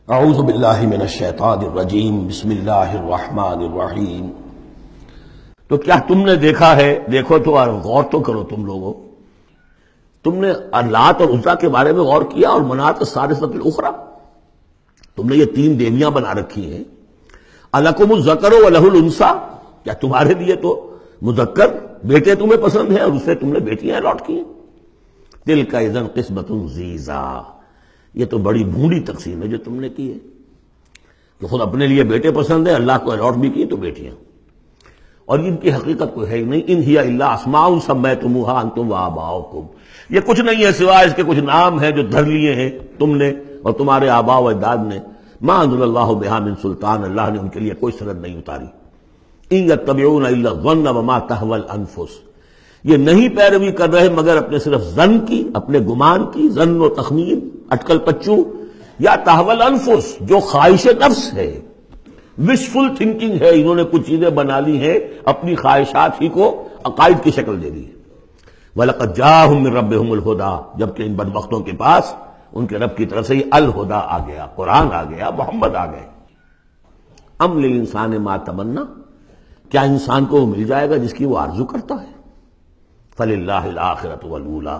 اعوذ باللہ من الشیطان الرجیم بسم اللہ الرحمن الرحیم۔ تو کیا تم نے دیکھا ہے، دیکھو تو اور غور تو کرو تم لوگوں، تم نے لات اور عزیٰ کے بارے میں غور کیا اور منات الثالثۃ الاخری، تم نے یہ تین دیویاں بنا رکھی ہیں۔ الکم الذکر ولہ الانثی، کیا تمہارے لیے تو مذکر بیٹے تمہیں پسند ہیں اور اسے تم نے بیٹیاں الاٹ کی ہیں؟ تلک اذا قسمۃ ضیزی، یہ تو بڑی بھونڈی تقسیم ہے جو تم نے کی ہے کہ خود اپنے لیے بیٹے پسند ہے، اللہ کو الاٹ بھی کی تو بیٹیاں، اور ان کی حقیقت کوئی ہے ہی نہیں۔ ان ہی الا اسماء سمیتموها انتم وآباؤکم، یہ کچھ نہیں ہے سوائے اس کے کچھ نام ہیں جو دھر لیے ہیں تم نے اور تمہارے آباء و اجداد نے۔ ما انزل اللہ بہا من سلطان، اللہ نے ان کے لیے کوئی سند نہیں اتاری۔ ان یتبعون الا الظن وما تهوى الانفس، یہ نہیں پیروی کر رہے مگر اپنے صرف ظن کی، اپنے گمان کی، ظن و تخمین، اٹکل پچو، یا تحول انفس جو خواہش نفس ہے، وشفل تھنکنگ ہے، انہوں نے کچھ چیزیں بنا لی ہیں اپنی خواہشات ہی کو عقائد کی شکل دے دی ہے۔ وَلَقَدْ جَاءَهُم مِّن رَّبِّهُمُ الْهُدَىٰ، جبکہ ان بدبختوں کے پاس ان کے رب کی طرف سے یہ الہدا آ گیا، قرآن آ گیا، محمد آ گئے۔ ام للانسان ما تمنا، کیا انسان کو وہ مل جائے گا جس کی وہ آرزو کرتا ہے؟ فللہ الآخرۃ والأولیٰ،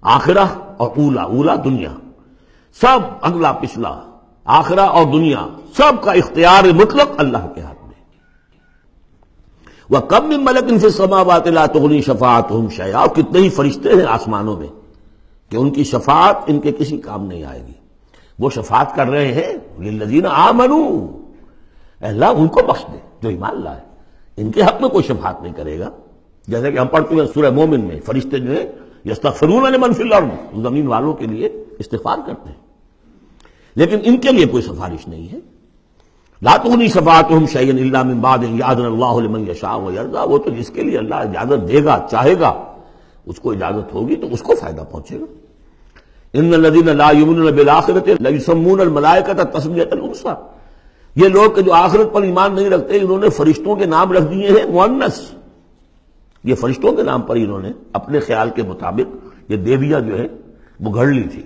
آخرہ اور اولا، اولا دنیا، سب اگلا پچھلا، آخرہ اور دنیا سب کا اختیار مطلق اللہ کے ہاتھ میں۔ وَكَم مِّن مَلَكٍ فِي السَّمَاوَاتِ لَا تُغْنِي شَفَاعَتُهُمْ شَيْئًا، اور کتنے ہی فرشتے ہیں آسمانوں میں کہ ان کی شفاعت ان کے کسی کام نہیں آئے گی۔ وہ شفاعت کر رہے ہیں للذین آمنوا، اللہ ان کو بخش دے جو ایمان لائے، ان کے حق میں کوئی شفاعت نہیں کرے گا۔ جیسے کہ ہم پڑھتے ہیں سورہ مومن میں، فرشتے جو ہیں یستغفرون لمن فی الارض، زمین والوں کے لیے استغفار کرتے ہیں، لیکن ان کے لیے کوئی سفارش نہیں ہے۔ لا تغنی شفاعتہم شیئا الا من بعد ان یأذن اللہ لمن یشاء ویرضی، وہ تو جس کے لیے اللہ اجازت دے گا، چاہے گا، اس کو اجازت ہوگی تو اس کو فائدہ پہنچے گا۔ ان الذین لا یؤمنون بالآخرۃ لیسمون الملائکۃ تسمیۃ الانثی، یہ لوگ کہ جو آخرت پر ایمان نہیں رکھتے انہوں نے فرشتوں کے نام رکھ دیے ہیں مؤنث، یہ فرشتوں کے نام پر انہوں نے اپنے خیال کے مطابق یہ دیویاں جو ہے وہ گھڑ لی تھی۔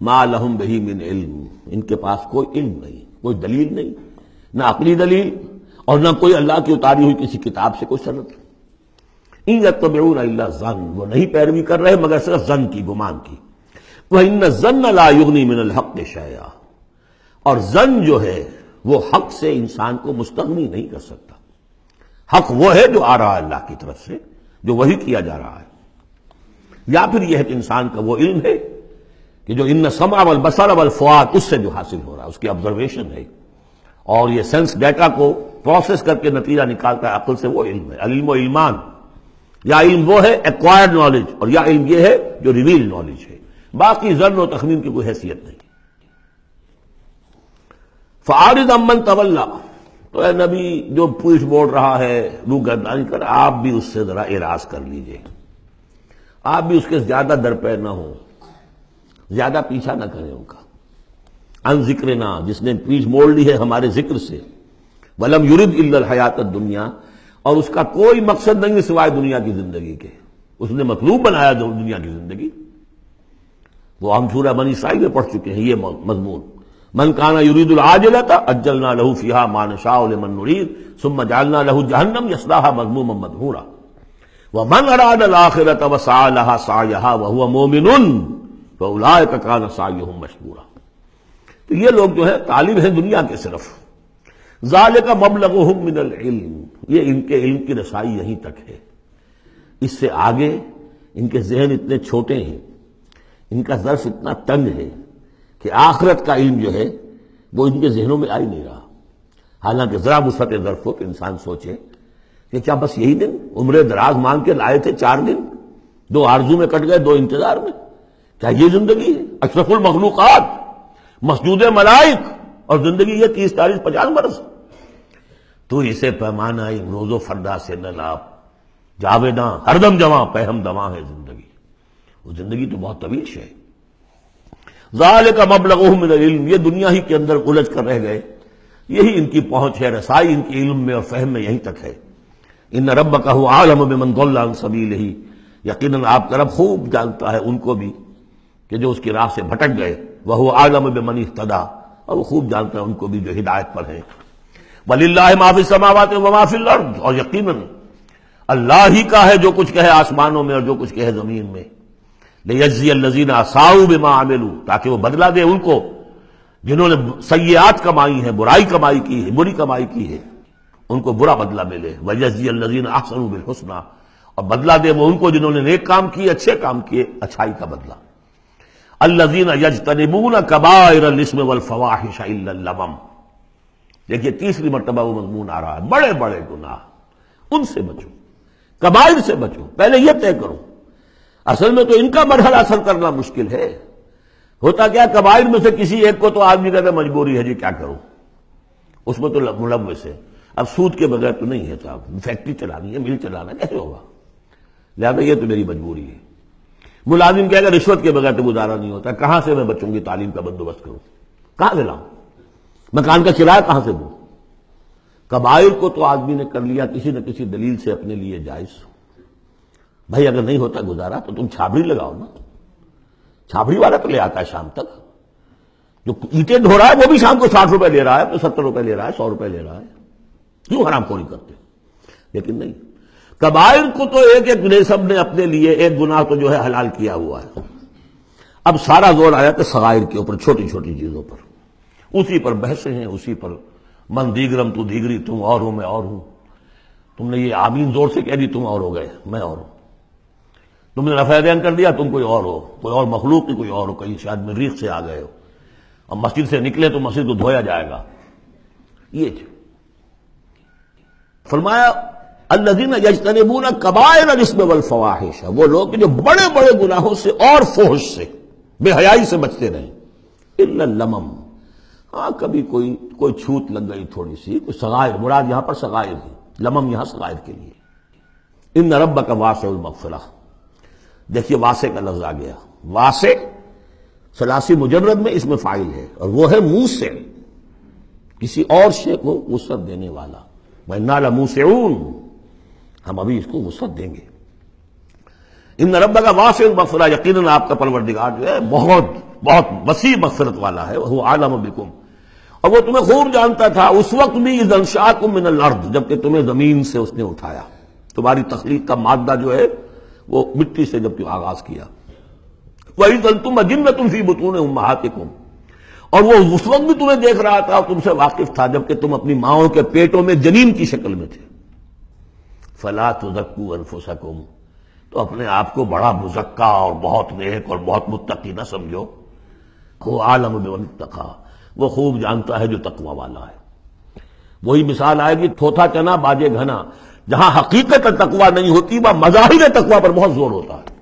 ما لہم بہ من علم، ان کے پاس کوئی علم نہیں، کوئی دلیل نہیں، نہ عقلی دلیل اور نہ کوئی اللہ کی اتاری ہوئی کسی کتاب سے کوئی سند۔ ان یتبعون الا الظن، وہ نہیں پیروی کر رہے مگر صرف ظن کی، گمان کی۔ وان الظن لا یغنی من الحق شیئا، اور ظن جو ہے وہ حق سے انسان کو مستغنی نہیں کر سکتا۔ حق وہ ہے جو آ رہا ہے اللہ کی طرف سے، جو وحی کیا جا رہا ہے، یا پھر یہ ہے کہ انسان کا وہ علم ہے کہ جو ان السمع والبصر والفؤاد، اس سے جو حاصل ہو رہا ہے، اس کی آبزرویشن ہے اور یہ سینس ڈیٹا کو پروسیس کر کے نتیجہ نکالتا ہے عقل سے، وہ علم ہے۔ علم و علمان، یا علم وہ ہے ایکوائرڈ نالج، اور یا علم یہ ہے جو ریویل نالج ہے، باقی ظن و تخمین کی کوئی حیثیت نہیں۔ فَأَعْرِضْ عَمَّنْ تَوَلَّىٰ، تو اے نبی جو پیٹھ موڑ رہا ہے، روگردانی کر، آپ بھی اس سے ذرا اعراض کر لیجئے، آپ بھی اس کے زیادہ درپے نہ ہوں، زیادہ پیچھا نہ کریں ان کا۔ ان ذکرنا، جس نے پیٹھ موڑ لی ہے ہمارے ذکر سے، وَلَمْ يُرِدْ إِلَّا الْحَيَاةَ الدُّنْيَا، اور اس کا کوئی مقصد نہیں سوائے دنیا کی زندگی کے، اس نے مطلوب بنایا دنیا کی زندگی۔ وہ ہم سورہ بنی اسرائیل میں پڑھ چکے ہیں یہ مضمون۔ من کان یرید العاجلۃ عجلنا له فیہا ما نشاء لمن نرید ثم جعلنا له جہنم یصلاها مذموما مدحورا ومن اراد الآخرۃ وسعى لها سعیها وهو مؤمن فاولئک کان سعیهم مشکورا۔ تو یہ لوگ جو ہے طالب ہیں دنیا کے صرف، ذالک مبلغهم من العلم، یہ ان کے علم کی رسائی یہیں تک ہے، اس سے آگے ان کے ذہن اتنے چھوٹے ہیں، ان کا ظرف اتنا تنگ ہے کہ آخرت کا علم جو ہے وہ ان کے ذہنوں میں آ ہی نہیں رہا۔ حالانکہ ذرا وسعت ظرف ہو کہ انسان سوچے کہ کیا بس یہی دن عمر دراز مانگ کے لائے تھے، 4 دن، 2 آرزو میں کٹ گئے، 2 انتظار میں، کیا یہ زندگی ہے؟ اشرف المخلوقات، مسجود ملائک، اور زندگی یہ 30 40 50 برس۔ تو اسے پیمانہ روز و فردا سے نہ لاپ، جاویداں ہر دم جواں، پہم دواں ہے زندگی، وہ زندگی تو بہت طویل ہے۔ ذالک مبلغہم من العلم، یہ دنیا ہی کے اندر الجھ کر رہ گئے، یہی ان کی پہنچ ہے، رسائی ان کی علم میں اور فہم میں یہیں تک ہے۔ ان ربک هو اعلم بمن ضل عن سبیلہ، یقیناً آپ کا رب خوب جانتا ہے ان کو بھی کہ جو اس کی راہ سے بھٹک گئے، وَهُوَ أَعْلَمُ بِمَنِ اهْتَدَىٰ، اور وہ خوب جانتا ہے ان کو بھی جو ہدایت پر ہیں۔ وَلِلَّهِ مَا فِي السَّمَاوَاتِ وَمَا فِي الْأَرْضِ، اور یقیناً اللہ ہی کا ہے جو کچھ کہے آسمانوں میں اور جو کچھ کہے زمین میں۔ لِيَجْزِيَ الَّذِينَ أَسَاءُوا بِمَا عَمِلُوا، تاکہ وہ بدلہ دے ان کو جنہوں نے سیئات کمائی ہیں، برائی کمائی کی ہے، بری کمائی کی ہے، ان کو برا بدلہ ملے۔ وَيَجْزِيَ الَّذِينَ أَحْسَنُوا بِالْحُسْنَىٰ، اور بدلہ دے وہ ان کو جنہوں نے نیک کام کیے، اچھے کام کیے، اچھائی کا بدلہ۔ الَّذِينَ يَجْتَنِبُونَ كَبَائِرَ الْإِثْمِ وَالْفَوَاحِشَ إِلَّا اللَّمَمَ، دیکھیے تیسری مرتبہ وہ مضمون آ رہا ہے، بڑے بڑے گناہ ان سے بچو، کبائر سے بچو، پہلے یہ طے کرو۔ اصل میں تو ان کا مرحلہ اثر کرنا مشکل ہے۔ ہوتا کیا، کبائر میں سے کسی ایک کو تو آدمی کہتا ہے مجبوری ہے جی کیا کروں، اس میں تو ملوث ہے، اب سود کے بغیر تو نہیں ہے صاحب، فیکٹری چلانی ہے، مل چلانا ہے، کیسے ہوگا، لہٰذا یہ تو میری مجبوری ہے۔ ملازم کہے گا رشوت کے بغیر تو گزارا نہیں ہوتا، کہاں سے میں بچوں کی تعلیم کا بندوبست کروں، کہاں سے لاؤں، مکان کا کرایہ کہاں سے دوں۔ کبائر کو تو آدمی نے کر لیا کسی نہ کسی دلیل سے اپنے لیے جائز۔ بھائی اگر نہیں ہوتا گزارا تو تم چھابڑی لگاؤ نا، چھابڑی والا تو لے آتا ہے شام تک، جو اینٹیں ڈھو رہا ہے وہ بھی شام کو 60 روپے لے رہا ہے، تو 70 روپے لے رہا ہے، 100 روپے لے رہا ہے، کیوں حرام خوری کرتے؟ لیکن نہیں، کبائر کو تو ایک ایک نسب نے اپنے لیے ایک گناہ تو جو ہے حلال کیا ہوا ہے۔ اب سارا زور آیا کہ صغائر کے اوپر، چھوٹی چھوٹی چیزوں پر، اسی پر بحثیں ہیں، اسی پر من دیگرم تو دیگری، تم اور ہو میں اور ہوں، تم نے یہ آمین زور سے کہہ دی، تم اور ہو گئے میں اور ہوں، تم نے رفع دین کر دیا تم کوئی اور ہو، کوئی اور مخلوق کی کوئی اور ہو، کہیں شاید مریخ سے آ گئے ہو، اب مسجد سے نکلے تو مسجد کو دھویا جائے گا۔ یہ فرمایا الذین یجتنبون کبائر الاسم والفواحش، وہ لوگ جو بڑے بڑے گناہوں سے اور فحش سے، بے حیائی سے بچتے رہیں، الا اللمم، ہاں کبھی کوئی چھوت لگ گئی تھوڑی سی، کوئی صغائر، مراد یہاں پر صغائر ہے، لمم یہاں صغائر کے لیے۔ ان ربک واسع المغفرہ، دیکھیے واسع کا لفظ آ گیا، واسع ثلاثی مجرد میں اس میں فاعل ہے، اور وہ ہے موسع، کسی اور شے کو وسعت دینے والا۔ وَإِنَّا لَمُوسِعُونَ، ہم ابھی اس کو وسعت دیں گے۔ ان ربک واسع المغفرہ، یقیناً آپ کا پروردگار جو ہے بہت بہت وسیع مغفرت والا ہے، وہ عالم بکم، اور وہ تمہیں خوب جانتا تھا اس وقت بھی اذ انشاکم من الارض، جبکہ تمہیں زمین سے اس نے اٹھایا، تمہاری تخلیق کا مادہ جو ہے وہ مٹی سے جب آغاز کیا۔ وَإِذْ أَنْتُمْ أَجِنَّةٌ فِي بُطُونِ أُمَّهَاتِكُمْ، اور وہ اس وقت بھی تمہیں دیکھ رہا تھا اور تم سے واقف تھا جبکہ تم اپنی ماؤں کے پیٹوں میں جنین کی شکل میں تھے۔ فَلَا تُزَكُّوا أَنفُسَكُمْ، تو اپنے آپ کو بڑا مزکا اور بہت نیک اور بہت متقی نہ سمجھو، وہ عالم بمن اتقى، وہ خوب جانتا ہے جو تقوی والا ہے۔ وہی مثال آئے گی تھوتھا چنا باجے گھنا، جہاں حقیقت تقوی نہیں ہوتی وہاں مظاہر تقوی پر بہت زور ہوتا ہے،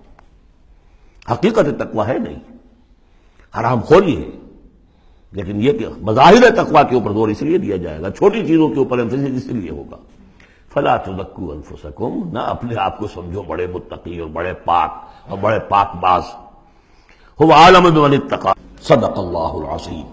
حقیقت تقوی ہے نہیں، حرام خوری ہے، لیکن یہ کہ مظاہر تقوی کے اوپر زور اس لیے دیا جائے گا، چھوٹی چیزوں کے اوپر ایمفیسس اس لیے ہوگا۔ فلا تزکوا انفسکم، نہ اپنے آپ کو سمجھو بڑے متقی اور بڑے پاک اور بڑے پاک باز۔ هو عالم بمن اتقى، صدق اللہ العظیم۔